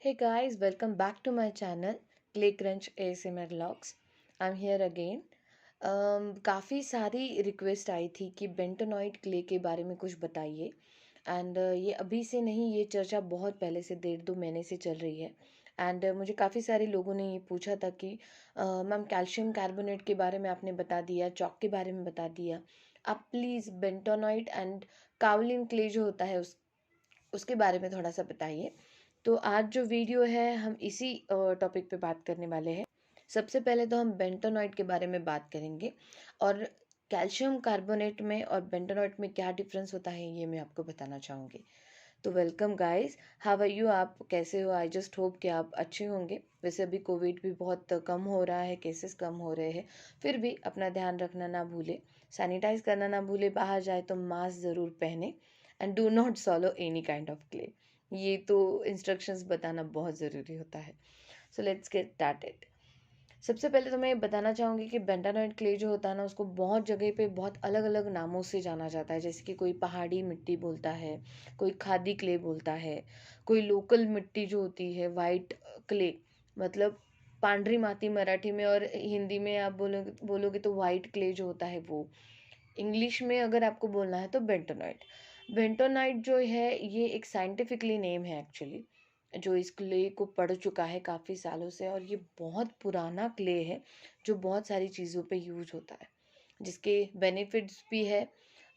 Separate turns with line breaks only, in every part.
Hey guys, welcome back to my channel Clay Crunch ASMR Vlogs. I'm here again. काफ़ी सारी request आई थी कि बेंटोनॉइड clay के बारे में कुछ बताइए एंड ये अभी से नहीं, ये चर्चा बहुत पहले से 1.5-2 महीने से चल रही है। एंड मुझे काफ़ी सारे लोगों ने ये पूछा था कि मैम कैल्शियम कार्बोनेट के बारे में आपने बता दिया, चॉक के बारे में बता दिया, आप प्लीज़ बेंटोनॉइड एंड काओलिन क्ले जो होता है उसके बारे में थोड़ा सा बताइए। तो आज जो वीडियो है हम इसी टॉपिक पे बात करने वाले हैं। सबसे पहले तो हम बेंटोनॉइड के बारे में बात करेंगे और कैल्शियम कार्बोनेट में और बेंटोनॉइड में क्या डिफरेंस होता है ये मैं आपको बताना चाहूँगी। तो welcome guys, how are you, आप कैसे हो? आई जस्ट होप कि आप अच्छे होंगे। वैसे अभी कोविड भी बहुत कम हो रहा है, केसेस कम हो रहे हैं, फिर भी अपना ध्यान रखना ना भूले, सैनिटाइज करना ना भूले, बाहर जाए तो मास्क ज़रूर पहने and do not सॉलो any kind of clay. ये तो इंस्ट्रक्शंस बताना बहुत ज़रूरी होता है। So let's get started. सबसे पहले तो मैं ये बताना चाहूँगी कि बेंटानॉइड क्ले जो होता है ना, उसको बहुत जगह पे बहुत अलग अलग नामों से जाना जाता है। जैसे कि कोई पहाड़ी मिट्टी बोलता है, कोई खादी क्ले बोलता है, कोई लोकल मिट्टी जो होती है वाइट क्ले, मतलब पांडरी माती मराठी में, और हिंदी में आप बोलोगे बोलोगे तो वाइट क्ले जो होता है वो। इंग्लिश में अगर आपको बोलना है तो बेंटोनॉइड। बेंटोनाइट जो है ये एक साइंटिफिकली नेम है एक्चुअली, जो इस क्ले को पढ़ चुका है काफ़ी सालों से, और ये बहुत पुराना क्ले है जो बहुत सारी चीज़ों पे यूज होता है, जिसके बेनिफिट्स भी है।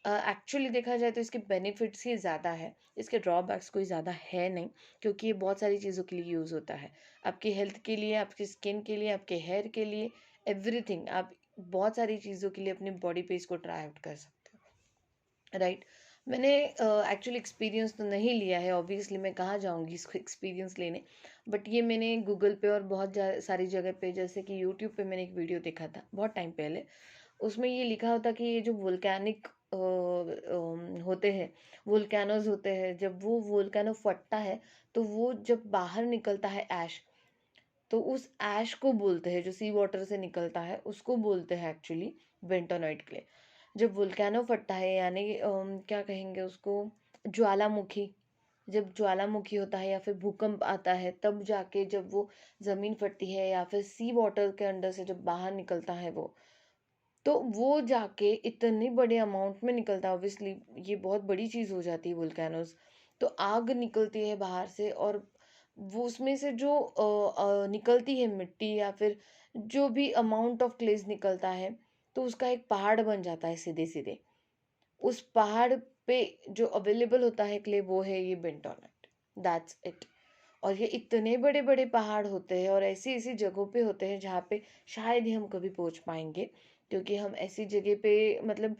एक्चुअली देखा जाए तो इसके बेनिफिट्स ही ज़्यादा है, इसके ड्रॉबैक्स कोई ज़्यादा है नहीं, क्योंकि ये बहुत सारी चीज़ों के लिए यूज़ होता है। आपकी हेल्थ के लिए, आपकी स्किन के लिए, आपके हेयर के लिए, एवरीथिंग। आप बहुत सारी चीज़ों के लिए अपनी बॉडी पे इसको ट्राई आउट कर सकते हो, राइट। मैंने एक्चुअली एक्सपीरियंस तो नहीं लिया है, ऑब्वियसली मैं कहाँ जाऊँगी इसको एक्सपीरियंस लेने, बट ये मैंने गूगल पे और बहुत सारी जगह पे, जैसे कि यूट्यूब पे मैंने एक वीडियो देखा था बहुत टाइम पहले। उसमें ये लिखा होता कि ये जो वोल्केनिक होते हैं, वोल्केनोज होते हैं, जब वो वोल्केनो फटता है तो वो जब बाहर निकलता है ऐश, तो उस ऐश को बोलते हैं, जो सी वाटर से निकलता है उसको बोलते हैं एक्चुअली बेंटोनॉइड क्ले। जब वोल्केनो फटता है, यानी क्या कहेंगे उसको, ज्वालामुखी, जब ज्वालामुखी होता है या फिर भूकंप आता है, तब जाके जब वो ज़मीन फटती है या फिर सी वाटर के अंदर से जब बाहर निकलता है वो, तो वो जाके इतने बड़े अमाउंट में निकलता है। ऑब्वियसली ये बहुत बड़ी चीज़ हो जाती है वोल्केनोज। तो आग निकलती है बाहर से, और वो उसमें से जो निकलती है मिट्टी या फिर जो भी अमाउंट ऑफ क्लेस निकलता है, तो उसका एक पहाड़ बन जाता है सीधे सीधे। उस पहाड़ पे जो अवेलेबल होता है क्ले, वो है ये बेंटोनाइट। That's it. और ये इतने बड़े बड़े पहाड़ होते हैं और ऐसी ऐसी जगहों पे होते हैं जहाँ पे शायद ही हम कभी पहुँच पाएंगे, क्योंकि हम ऐसी जगह पे, मतलब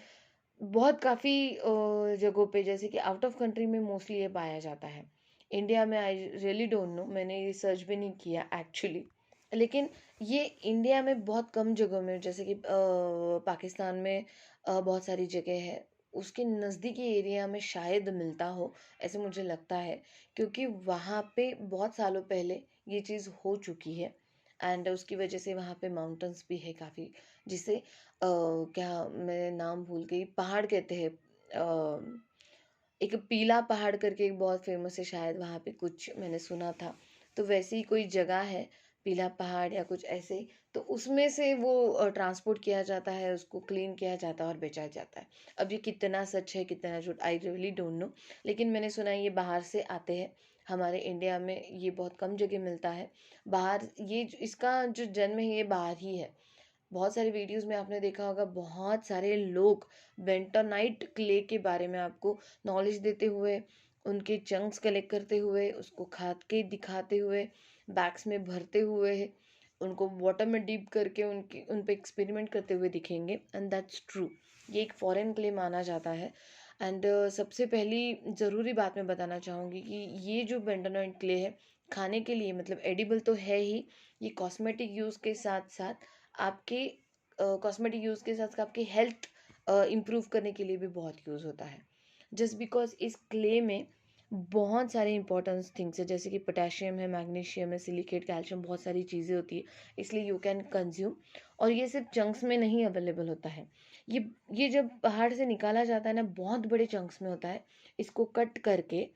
बहुत काफ़ी जगहों पे, जैसे कि आउट ऑफ कंट्री में मोस्टली ये पाया जाता है। इंडिया में आई रियली डोंट नो, मैंने ये सर्च भी नहीं किया एक्चुअली। लेकिन ये इंडिया में बहुत कम जगहों में, जैसे कि पाकिस्तान में बहुत सारी जगह है, उसके नज़दीकी एरिया में शायद मिलता हो, ऐसे मुझे लगता है, क्योंकि वहाँ पे बहुत सालों पहले ये चीज़ हो चुकी है। एंड उसकी वजह से वहाँ पे माउंटेन्स भी है काफ़ी, जिसे क्या मैं नाम भूल गई, पहाड़ कहते हैं, एक पीला पहाड़ करके एक बहुत फेमस है, शायद वहाँ पे कुछ मैंने सुना था। तो वैसी ही कोई जगह है, पीला पहाड़ या कुछ ऐसे, तो उसमें से वो ट्रांसपोर्ट किया जाता है, उसको क्लीन किया जाता है और बेचा जाता है। अब ये कितना सच है कितना झूठ, आई रियली डोंट नो, लेकिन मैंने सुना है ये बाहर से आते हैं। हमारे इंडिया में ये बहुत कम जगह मिलता है। बाहर ये इसका जो जन्म है ये बाहर ही है। बहुत सारे वीडियोस में आपने देखा होगा, बहुत सारे लोग बेंटोनाइट क्ले के बारे में आपको नॉलेज देते हुए, उनके चंक्स कलेक्ट करते हुए, उसको खाद के दिखाते हुए, बैग्स में भरते हुए, उनको वाटर में डीप करके उन पे एक्सपेरिमेंट करते हुए दिखेंगे। एंड दैट्स ट्रू, ये एक फॉरेन क्ले माना जाता है। एंड सबसे पहली ज़रूरी बात मैं बताना चाहूँगी कि ये जो बेंटोनाइट क्ले है, खाने के लिए मतलब एडिबल तो है ही, ये कॉस्मेटिक यूज़ के साथ साथ आपके कॉस्मेटिक यूज़ के साथ आपकी हेल्थ इम्प्रूव करने के लिए भी बहुत यूज़ होता है। जस्ट बिकॉज इस क्ले में बहुत सारे इंपॉर्टेंट थिंग्स है, जैसे कि पोटेशियम है, मैग्नीशियम है, सिलिकेट, कैल्शियम, बहुत सारी चीज़ें होती है, इसलिए यू कैन कंज्यूम। और ये सिर्फ चंक्स में नहीं अवेलेबल होता है, ये जब पहाड़ से निकाला जाता है ना, बहुत बड़े चंक्स में होता है। इसको कट करके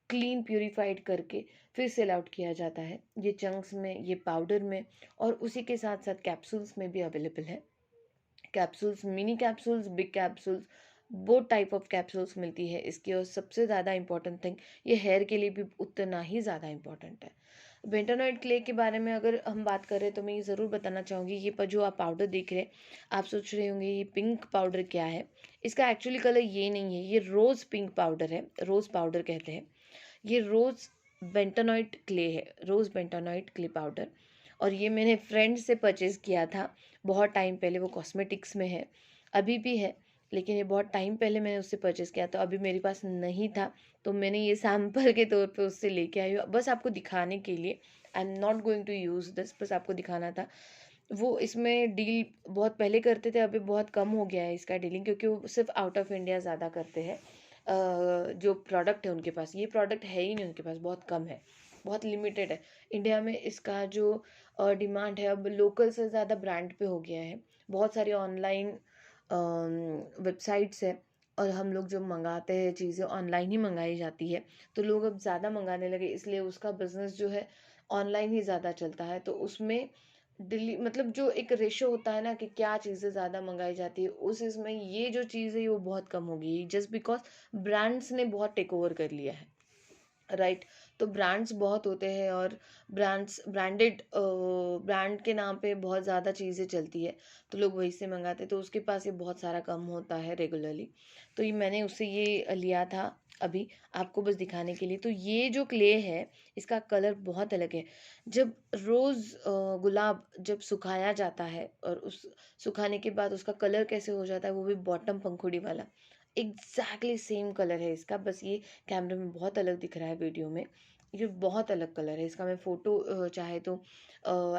क्लीन प्यूरिफाइड करके फिर सेल आउट किया जाता है। ये चंक्स में, ये पाउडर में, और उसी के साथ साथ कैप्सूल्स में भी अवेलेबल है। Capsules, mini capsules, big capsules, both type of capsules मिलती है इसकी। और सबसे ज़्यादा इंपॉर्टेंट थिंग, ये हेयर के लिए भी उतना ही ज़्यादा इंपॉर्टेंट है। बेंटोनॉइड क्ले के बारे में अगर हम बात करें तो मैं ये ज़रूर बताना चाहूँगी, ये पर जो आप पाउडर देख रहे हैं, आप सोच रहे होंगे ये पिंक पाउडर क्या है। इसका एक्चुअली कलर ये नहीं है, ये रोज़ पिंक पाउडर है, रोज़ पाउडर कहते हैं। ये रोज़ बेंटोनॉइड क्ले है, रोज़ बेंटोनॉइड क्ले पाउडर। और ये मैंने फ्रेंड से परचेज़ किया था बहुत टाइम पहले। वो कॉस्मेटिक्स में है, अभी भी है, लेकिन ये बहुत टाइम पहले मैंने उससे परचेज़ किया था, अभी मेरे पास नहीं था। तो मैंने ये सैम्पल के तौर पे उससे लेके आई हूँ, बस आपको दिखाने के लिए। I am not going to use this, बस आपको दिखाना था। वो इसमें डील बहुत पहले करते थे, अभी बहुत कम हो गया है इसका डीलिंग, क्योंकि वो सिर्फ आउट ऑफ इंडिया ज़्यादा करते हैं। जो प्रोडक्ट है उनके पास, ये प्रोडक्ट है ही नहीं उनके पास, बहुत कम है, बहुत लिमिटेड है। इंडिया में इसका जो डिमांड है अब लोकल से ज़्यादा ब्रांड पे हो गया है। बहुत सारी ऑनलाइन वेबसाइट्स है, और हम लोग जो मंगाते हैं चीज़ें ऑनलाइन ही मंगाई जाती है, तो लोग अब ज़्यादा मंगाने लगे, इसलिए उसका बिजनेस जो है ऑनलाइन ही ज़्यादा चलता है। तो उसमें दिल्ली मतलब जो एक रेशो होता है ना कि क्या चीज़ें ज़्यादा मंगाई जाती है, उस इसमें ये जो चीज़ है वो बहुत कम हो गई है, जस्ट बिकॉज ब्रांड्स ने बहुत टेक ओवर कर लिया है, राइट। तो ब्रांड्स बहुत होते हैं, और ब्रांडेड ब्रांड के नाम पे बहुत ज़्यादा चीज़ें चलती है, तो लोग वहीं से मंगाते हैं, तो उसके पास ये बहुत सारा कम होता है रेगुलरली। तो ये मैंने उससे ये लिया था अभी, आपको बस दिखाने के लिए। तो ये जो क्ले है, इसका कलर बहुत अलग है। जब रोज़ गुलाब जब सुखाया जाता है, और उस सुखाने के बाद उसका कलर कैसे हो जाता है, वो भी बॉटम पंखुड़ी वाला, एग्जैक्टली सेम कलर है इसका, बस ये कैमरे में बहुत अलग दिख रहा है, वीडियो में ये बहुत अलग कलर है इसका। मैं फ़ोटो चाहे तो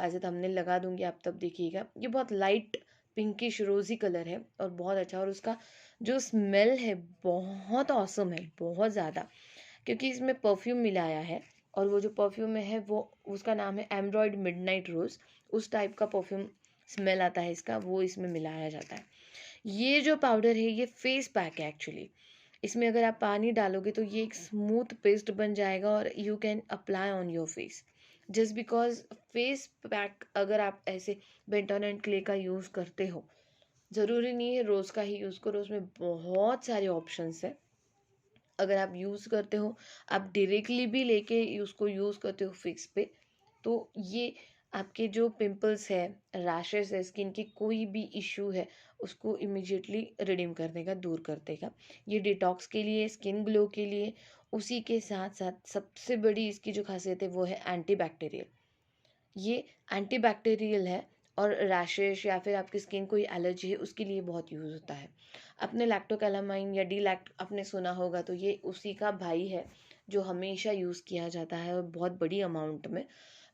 एज ए थंबनेल लगा दूंगी, आप तब देखिएगा। ये बहुत लाइट पिंकिश रोज़ी कलर है, और बहुत अच्छा। और उसका जो स्मेल है बहुत ऑसम है, बहुत ज़्यादा, क्योंकि इसमें परफ्यूम मिलाया है। और वो जो परफ्यूम है वो, उसका नाम है एम्ब्रॉयड मिडनाइट रोज़, उस टाइप का परफ्यूम स्मेल आता है इसका, वो इसमें मिलाया जाता है। ये जो पाउडर है ये फेस पैक है एक्चुअली। इसमें अगर आप पानी डालोगे तो ये एक स्मूथ पेस्ट बन जाएगा, और you can apply on your face, just because face pack अगर आप ऐसे बेंटोन एंड क्ले का यूज़ करते हो, ज़रूरी नहीं है रोज़ का ही यूज़ करो, उसमें बहुत सारे ऑप्शंस है। अगर आप यूज़ करते हो, आप डायरेक्टली भी लेके उसको यूज़ करते हो फेस पे, तो ये आपके जो पिंपल्स है, रैशेस है, स्किन की कोई भी इशू है, उसको इमिजिएटली रिडीम कर देगा, दूर कर देगा। ये डिटॉक्स के लिए, स्किन ग्लो के लिए, उसी के साथ साथ सबसे बड़ी इसकी जो खासियत है वो है एंटीबैक्टीरियल। ये एंटीबैक्टीरियल है, और रैशेस या फिर आपकी स्किन कोई एलर्जी है उसके लिए बहुत यूज़ होता है। अपने लैक्टोकैलामाइन या डी लैक्ट आपने सुना होगा, तो ये उसी का भाई है जो हमेशा यूज़ किया जाता है, और बहुत बड़ी अमाउंट में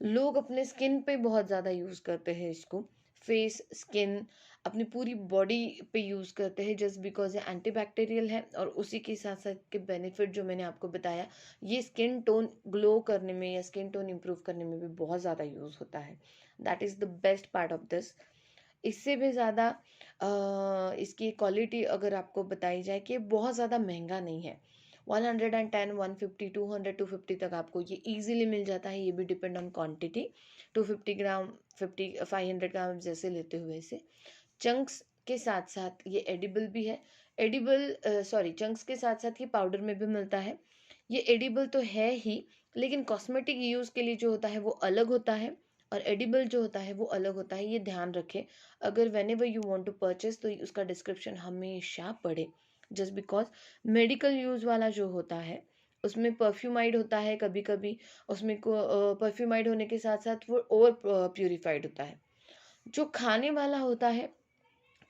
लोग अपने स्किन पे बहुत ज़्यादा यूज़ करते हैं इसको। फेस, स्किन, अपनी पूरी बॉडी पे यूज़ करते हैं, जस्ट बिकॉज ये एंटीबैक्टीरियल है। और उसी के साथ साथ के बेनिफिट जो मैंने आपको बताया, ये स्किन टोन ग्लो करने में या स्किन टोन इम्प्रूव करने में भी बहुत ज़्यादा यूज़ होता है। That is the best part of this. इससे भी ज़्यादा इसकी क्वालिटी अगर आपको बताई जाए कि बहुत ज़्यादा महंगा नहीं है। 110, 150, 200, 250 तक आपको ये ईजिली मिल जाता है। ये भी डिपेंड ऑन क्वांटिटी, 250 ग्राम, 500 ग्राम जैसे लेते हुए इसे। चंक्स के साथ साथ ये एडिबल भी है। चंक्स के साथ साथ ये पाउडर में भी मिलता है। ये एडिबल तो है ही, लेकिन कॉस्मेटिक यूज़ के लिए जो होता है वो अलग होता है, और एडिबल जो होता है वो अलग होता है, ये ध्यान रखें। अगर whenever you want to purchase तो उसका डिस्क्रिप्शन हमेशा पढ़े, जस्ट बिकॉज मेडिकल यूज़ वाला जो होता है उसमें परफ्यूमाइड होता है कभी कभी, उसमें को परफ्यूमाइड होने के साथ साथ वो ओवर प्यूरिफाइड होता है। जो खाने वाला होता है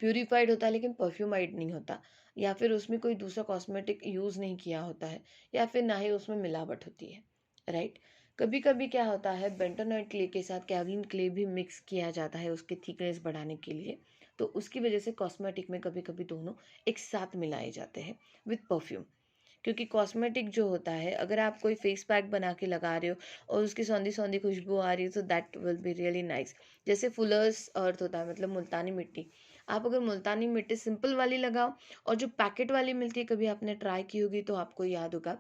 प्यूरिफाइड होता है, लेकिन परफ्यूमाइड नहीं होता, या फिर उसमें कोई दूसरा कॉस्मेटिक यूज़ नहीं किया होता है, या फिर ना ही उसमें मिलावट होती है, राइट। कभी कभी क्या होता है, बेंटोनॉइड क्ले के साथ कैवलिन क्ले भी मिक्स किया जाता है उसकी थिकनेस बढ़ाने के लिए, तो उसकी वजह से कॉस्मेटिक में कभी कभी दोनों एक साथ मिलाए जाते हैं विथ परफ्यूम। क्योंकि कॉस्मेटिक जो होता है, अगर आप कोई फेस पैक बना के लगा रहे हो और उसकी सौंधी सौंधी खुशबू आ रही है, तो that will be really nice. जैसे फुलर्स अर्थ होता है, मतलब मुल्तानी मिट्टी, आप अगर मुल्तानी मिट्टी सिंपल वाली लगाओ और जो पैकेट वाली मिलती है, कभी आपने ट्राई की होगी तो आपको याद होगा,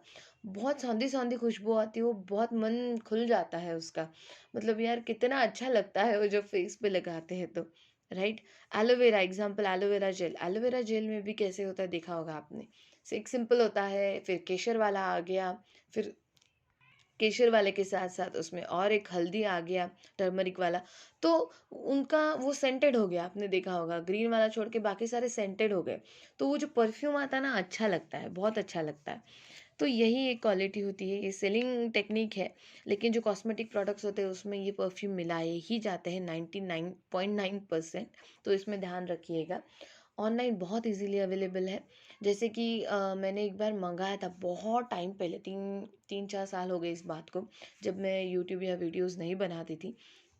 बहुत सौंधी सौंधी खुशबू आती है, वो बहुत मन खुल जाता है उसका। मतलब यार कितना अच्छा लगता है वो जब फेस पे लगाते हैं तो, right. Aloe vera example, aloe vera gel, aloe vera gel में भी कैसे होता है देखा होगा आपने। एक सिंपल होता है, फिर केशर वाला आ गया, फिर केशर वाले के साथ साथ उसमें और एक हल्दी आ गया, टर्मरिक वाला। तो उनका वो सेंटेड हो गया, आपने देखा होगा, ग्रीन वाला छोड़ के बाकी सारे सेंटेड हो गए। तो वो जो परफ्यूम आता है ना, अच्छा लगता है, बहुत अच्छा लगता है। तो यही एक क्वालिटी होती है, ये सेलिंग टेक्निक है। लेकिन जो कॉस्मेटिक प्रोडक्ट्स होते हैं उसमें ये परफ्यूम मिलाए ही जाते हैं 99.9%। तो इसमें ध्यान रखिएगा। ऑनलाइन बहुत इजीली अवेलेबल है। जैसे कि मैंने एक बार मंगाया था बहुत टाइम पहले, 3-4 साल हो गए इस बात को, जब मैं यूट्यूब या वीडियोस नहीं बनाती थी,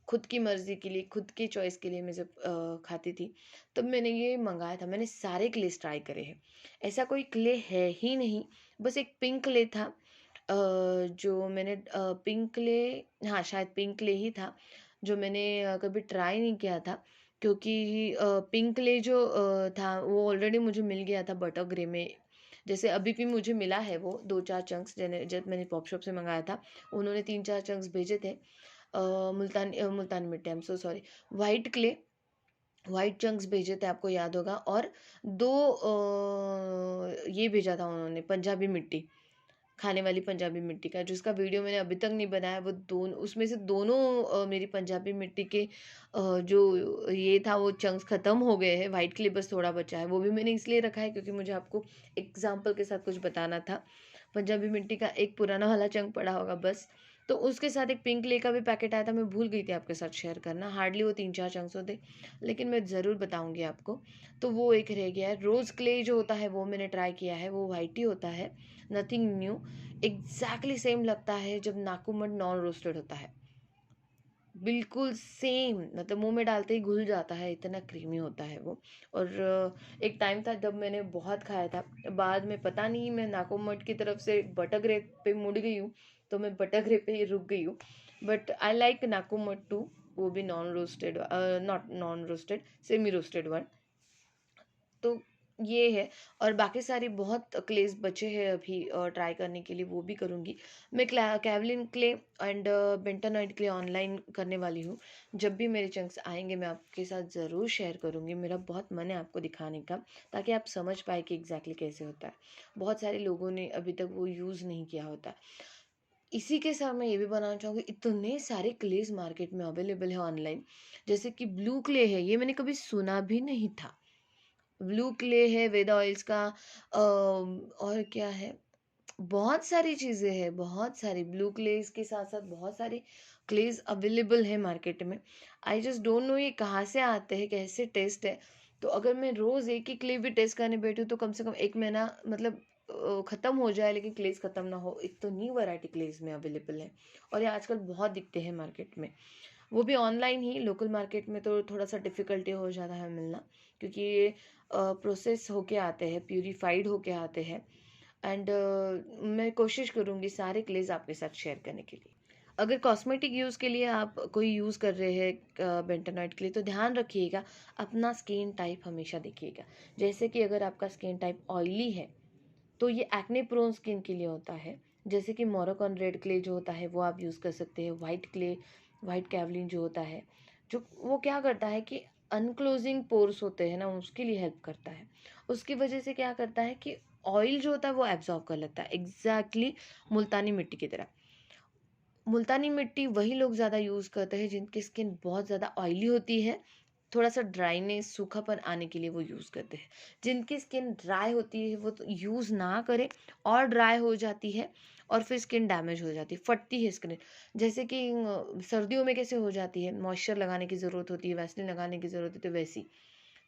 खुद की मर्जी के लिए, खुद की चॉइस के लिए मैं जब खाती थी, तब मैंने ये मंगाया था। मैंने सारे क्लेस ट्राई करे हैं, ऐसा कोई क्ले है ही नहीं। बस एक पिंक क्ले था, जो मैंने पिंक क्ले, हाँ शायद पिंक क्ले ही था, जो मैंने कभी ट्राई नहीं किया था। क्योंकि पिंक क्ले जो था वो ऑलरेडी मुझे मिल गया था बटर ग्रे में। जैसे अभी भी मुझे मिला है वो 2-4 चंक्स, जब मैंने पॉप शॉप से मंगाया था, उन्होंने 3-4 चंक्स भेजे थे। मुल्तान मिट्टी, I am so sorry, white clay, white chunks भेजे थे, आपको याद होगा। और दो ये भेजा था उन्होंने, पंजाबी मिट्टी, खाने वाली पंजाबी मिट्टी का, जिसका वीडियो मैंने अभी तक नहीं बनाया। वो दोनों, उसमें से दोनों मेरी पंजाबी मिट्टी के जो ये था वो चंक्स ख़त्म हो गए हैं, वाइट क्ले बस थोड़ा बचा है। वो भी मैंने इसलिए रखा है क्योंकि मुझे आपको एग्जाम्पल के साथ कुछ बताना था। पंजाबी मिट्टी का एक पुराना वाला चंक पड़ा होगा बस। तो उसके साथ एक पिंक क्ले का भी पैकेट आया था, मैं भूल गई थी आपके साथ शेयर करना, हार्डली वो 3-4 चंक्स होते, लेकिन मैं ज़रूर बताऊंगी आपको। तो वो एक रह गया है। रोज़ क्ले जो होता है वो मैंने ट्राई किया है, वो वाइट ही होता है, नथिंग न्यू। एग्जैक्टली सेम लगता है जब नाकूमड नॉन रोस्टेड होता है, बिल्कुल सेम, मतलब मुंह में डालते ही घुल जाता है, इतना क्रीमी होता है वो। और एक टाइम था जब मैंने बहुत खाया था, बाद में पता नहीं मैं नाकोमट की तरफ से बटरग्रे पे मुड़ गई हूँ, तो मैं बटरग्रे पे ही रुक गई हूँ। बट आई लाइक नाकोमट टू, वो भी non roasted, not non roasted, semi roasted one. तो ये है। और बाकी सारी बहुत क्लेज बचे हैं अभी ट्राई करने के लिए, वो भी करूँगी। मैं kaolin clay and bentonite clay online करने वाली हूँ। जब भी मेरे चंक्स आएंगे मैं आपके साथ ज़रूर शेयर करूँगी, मेरा बहुत मन है आपको दिखाने का, ताकि आप समझ पाए कि एग्जैक्टली कैसे होता है। बहुत सारे लोगों ने अभी तक वो यूज़ नहीं किया होता। इसी के साथ मैं ये भी बनाना चाहूँगी, इतने सारे क्लेज मार्केट में अवेलेबल है ऑनलाइन। जैसे कि ब्लू क्ले है, ये मैंने कभी सुना भी नहीं था। ब्लू क्ले है वेदा ऑयल्स का, और क्या है, बहुत सारी चीज़ें हैं, बहुत सारी ब्लू क्लेज के साथ साथ बहुत सारे क्लेज अवेलेबल है मार्केट में। आई जस्ट डोंट नो ये कहाँ से आते हैं, कैसे टेस्ट है। तो अगर मैं रोज़ एक ही क्ले भी टेस्ट करने बैठूँ तो कम से कम 1 महीना, मतलब ख़त्म हो जाए लेकिन क्लेज ख़त्म ना हो, इतनी वैरायटी क्लेज में अवेलेबल है। और ये आजकल बहुत दिखते हैं मार्केट में, वो भी ऑनलाइन ही। लोकल मार्केट में तो थोड़ा सा डिफ़िकल्टी हो जाता है मिलना, क्योंकि ये प्रोसेस होके आते हैं, प्यूरिफाइड होके आते हैं। एंड मैं कोशिश करूँगी सारे क्लेज आपके साथ शेयर करने के लिए। अगर कॉस्मेटिक यूज़ के लिए आप कोई यूज़ कर रहे हैं बेंटोनाइट के लिए, तो ध्यान रखिएगा, अपना स्किन टाइप हमेशा देखिएगा। जैसे कि अगर आपका स्किन टाइप ऑयली है तो ये एक्ने प्रोन स्किन के लिए होता है। जैसे कि मोरोकॉन रेड क्ले जो होता है वो आप यूज़ कर सकते हैं। वाइट क्ले, वाइट कैवलिन जो होता है, जो वो क्या करता है कि अनक्लोजिंग पोर्स होते हैं ना, उसके लिए हेल्प करता है। उसकी वजह से क्या करता है कि ऑयल जो होता है वो एब्जॉर्ब कर लेता है, एग्जैक्टली मुल्तानी मिट्टी की तरह। मुल्तानी मिट्टी वही लोग ज़्यादा यूज़ करते हैं जिनकी स्किन बहुत ज़्यादा ऑयली होती है, थोड़ा सा ड्राइनेस, सूखापन आने के लिए वो यूज़ करते हैं। जिनकी स्किन ड्राई होती है वो तो यूज़ ना करें, और ड्राई हो जाती है और फिर स्किन डैमेज हो जाती है, फटती है स्किन। जैसे कि सर्दियों में कैसे हो जाती है, मॉइस्चर लगाने की ज़रूरत होती है, वैसलीन लगाने की ज़रूरत होती है, वैसी।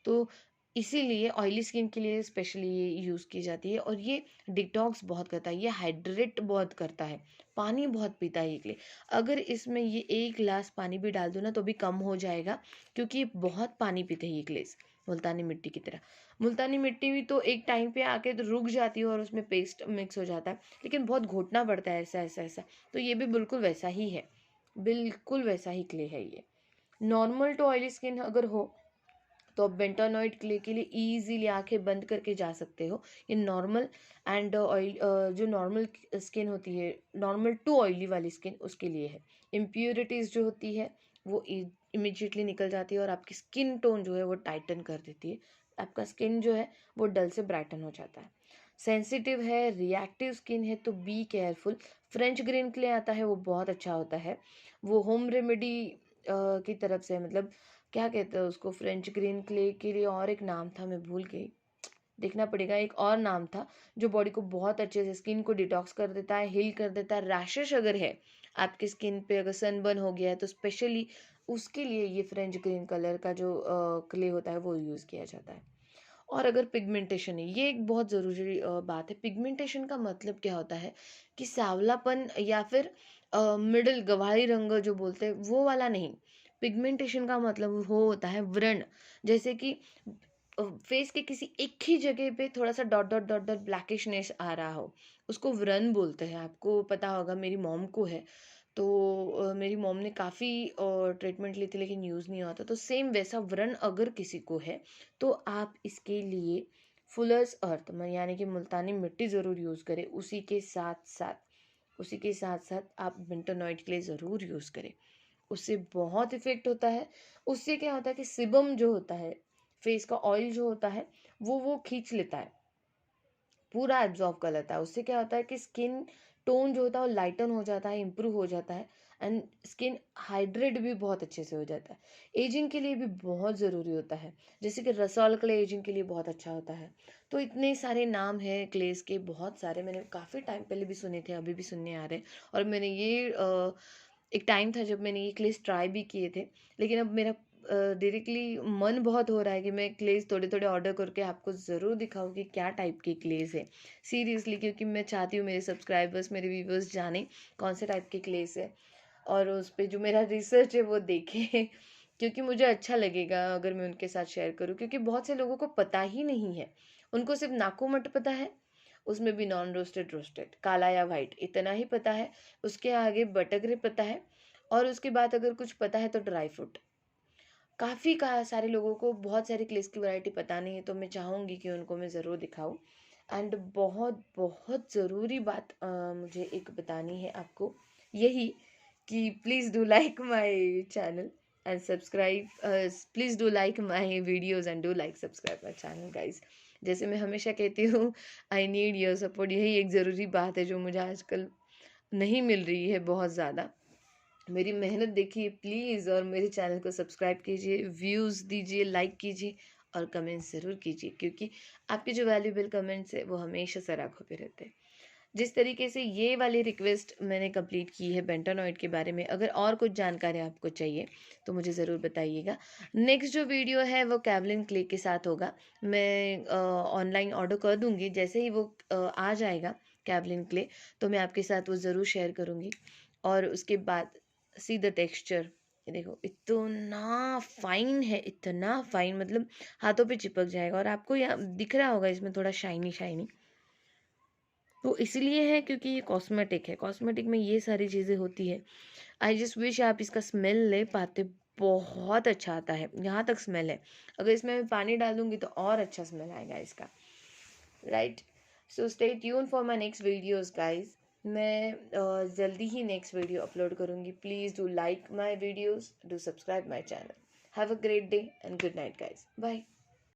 तो इसीलिए ऑयली स्किन के लिए स्पेशली ये यूज़ की जाती है। और ये डिटॉक्स बहुत करता है, ये हाइड्रेट बहुत करता है, पानी बहुत पीता है ये के लिए। अगर इसमें ये 1 गिलास पानी भी डाल दो ना तो भी कम हो जाएगा, क्योंकि ये बहुत पानी पीते हैं ये ग्लेस, मुल्तानी मिट्टी की तरह। मुल्तानी मिट्टी भी तो एक टाइम पे आके तो रुक जाती है और उसमें पेस्ट मिक्स हो जाता है, लेकिन बहुत घोटना पड़ता है ऐसा ऐसा ऐसा। तो ये भी बिल्कुल वैसा ही है, बिल्कुल वैसा ही क्ले है ये। नॉर्मल टू ऑयली स्किन अगर हो तो आप बेंटोनॉइड क्ले के लिए ईजिली आंखें बंद करके जा सकते हो। ये नॉर्मल एंड ऑयल, जो नॉर्मल स्किन होती है, नॉर्मल टू ऑयली वाली स्किन, उसके लिए है। इम्प्योरिटीज़ जो होती है वो इमिजिएटली निकल जाती है और आपकी स्किन टोन जो है वो टाइटन कर देती है। आपका स्किन जो है वो डल से ब्राइटन हो जाता है। सेंसिटिव है, रिएक्टिव स्किन है, तो be careful. French green clay आता है, वो बहुत अच्छा होता है। वो होम रेमेडी की तरफ से, मतलब क्या कहते हैं उसको, फ्रेंच ग्रीन क्ले के लिए और एक नाम था, मैं भूल गई, देखना पड़ेगा, एक और नाम था, जो बॉडी को बहुत अच्छे से, स्किन को डिटॉक्स कर देता है, हील कर देता है। रैशेस अगर है आपकी स्किन पे, अगर सनबर्न हो गया है, तो स्पेशली उसके लिए ये फ्रेंच ग्रीन कलर का जो क्ले होता है वो यूज़ किया जाता है। और अगर पिगमेंटेशन है, ये एक बहुत ज़रूरी बात है। पिगमेंटेशन का मतलब क्या होता है कि सांवलापन या फिर मिडल गवाही रंग जो बोलते हैं वो वाला नहीं। पिगमेंटेशन का मतलब वो होता है व्रण, जैसे कि फेस के किसी एक ही जगह पे थोड़ा सा डॉट डॉट डॉट डॉट ब्लैकिशनेस आ रहा हो, उसको व्रण बोलते हैं। आपको पता होगा, मेरी मॉम को है, तो मेरी मॉम ने काफ़ी ट्रीटमेंट ली थी लेकिन यूज़ नहीं होता। तो सेम वैसा व्रण अगर किसी को है तो आप इसके लिए फुलर्स अर्थ यानी कि मुल्तानी मिट्टी ज़रूर यूज़ करें। उसी के साथ साथ आप बेंटोनॉइड के लिए ज़रूर यूज़ करें। उससे बहुत इफ़ेक्ट होता है। उससे क्या होता है कि सिबम जो होता है, फेस का ऑयल जो होता है, वो खींच लेता है, पूरा एब्जॉर्ब कर लेता है। उससे क्या होता है कि स्किन टोन जो होता है वो लाइटन हो जाता है, इम्प्रूव हो जाता है, एंड स्किन हाइड्रेट भी बहुत अच्छे से हो जाता है। एजिंग के लिए भी बहुत ज़रूरी होता है, जैसे कि रसॉल क्ले एजिंग के लिए बहुत अच्छा होता है। तो इतने सारे नाम हैं क्लेस के, बहुत सारे, मैंने काफ़ी टाइम पहले भी सुने थे, अभी भी सुनने आ रहे हैं। और मैंने ये एक टाइम था जब मैंने ये क्लेस ट्राई भी किए थे, लेकिन अब मेरा डायरेक्टली मन बहुत हो रहा है कि मैं क्लेस थोड़े थोड़े ऑर्डर करके आपको ज़रूर दिखाऊँ कि क्या टाइप के क्लेस है, सीरियसली, क्योंकि मैं चाहती हूँ मेरे सब्सक्राइबर्स, मेरे व्यूवर्स जाने कौन से टाइप के क्लेस है, और उस पे जो मेरा रिसर्च है वो देखें क्योंकि मुझे अच्छा लगेगा अगर मैं उनके साथ शेयर करूँ, क्योंकि बहुत से लोगों को पता ही नहीं है। उनको सिर्फ नाको मट पता है, उसमें भी नॉन रोस्टेड रोस्टेड, काला या वाइट, इतना ही पता है। उसके आगे बटगरे पता है, और उसके बाद अगर कुछ पता है तो ड्राई फ्रूट। काफ़ी का सारे लोगों को बहुत सारी क्लेस की वैरायटी पता नहीं है, तो मैं चाहूँगी कि उनको मैं ज़रूर दिखाऊँ। एंड बहुत बहुत ज़रूरी बात मुझे एक बतानी है आपको, यही कि please do like my channel and subscribe, please do like my videos and do like subscribe my channel guys. जैसे मैं हमेशा कहती हूँ, आई नीड योर सपोर्ट, यही एक ज़रूरी बात है जो मुझे आजकल नहीं मिल रही है बहुत ज़्यादा। मेरी मेहनत देखिए प्लीज़, और मेरे चैनल को सब्सक्राइब कीजिए, व्यूज़ दीजिए, लाइक कीजिए और कमेंट्स ज़रूर कीजिए, क्योंकि आपके जो वैल्यूएबल कमेंट्स है वो हमेशा सर आँखों पे रहते हैं। जिस तरीके से ये वाली रिक्वेस्ट मैंने कंप्लीट की है बेंटोनॉइड के बारे में, अगर और कुछ जानकारी आपको चाहिए तो मुझे ज़रूर बताइएगा। नेक्स्ट जो वीडियो है वो कैवलिन क्ले के साथ होगा। मैं ऑनलाइन ऑर्डर कर दूँगी, जैसे ही वो आ जाएगा कैवलिन क्ले, तो मैं आपके साथ वो ज़रूर शेयर करूँगी। और उसके बाद सी द टेक्सचर, ये देखो इतना फाइन है, इतना फाइन, मतलब हाथों पे चिपक जाएगा। और आपको यहाँ दिख रहा होगा इसमें थोड़ा शाइनी शाइनी, तो इसलिए है क्योंकि ये कॉस्मेटिक है, कॉस्मेटिक में ये सारी चीज़ें होती है। आई जस्ट विश आप इसका स्मेल ले पाते, बहुत अच्छा आता है, यहाँ तक स्मेल है। अगर इसमें मैं पानी डाल दूंगी तो और अच्छा स्मेल आएगा इसका, right. So stay tune for my next videos guys. मैं जल्दी ही नेक्स्ट वीडियो अपलोड करूँगी। Please do like my videos, do subscribe my channel. Have a great day and good night guys, bye.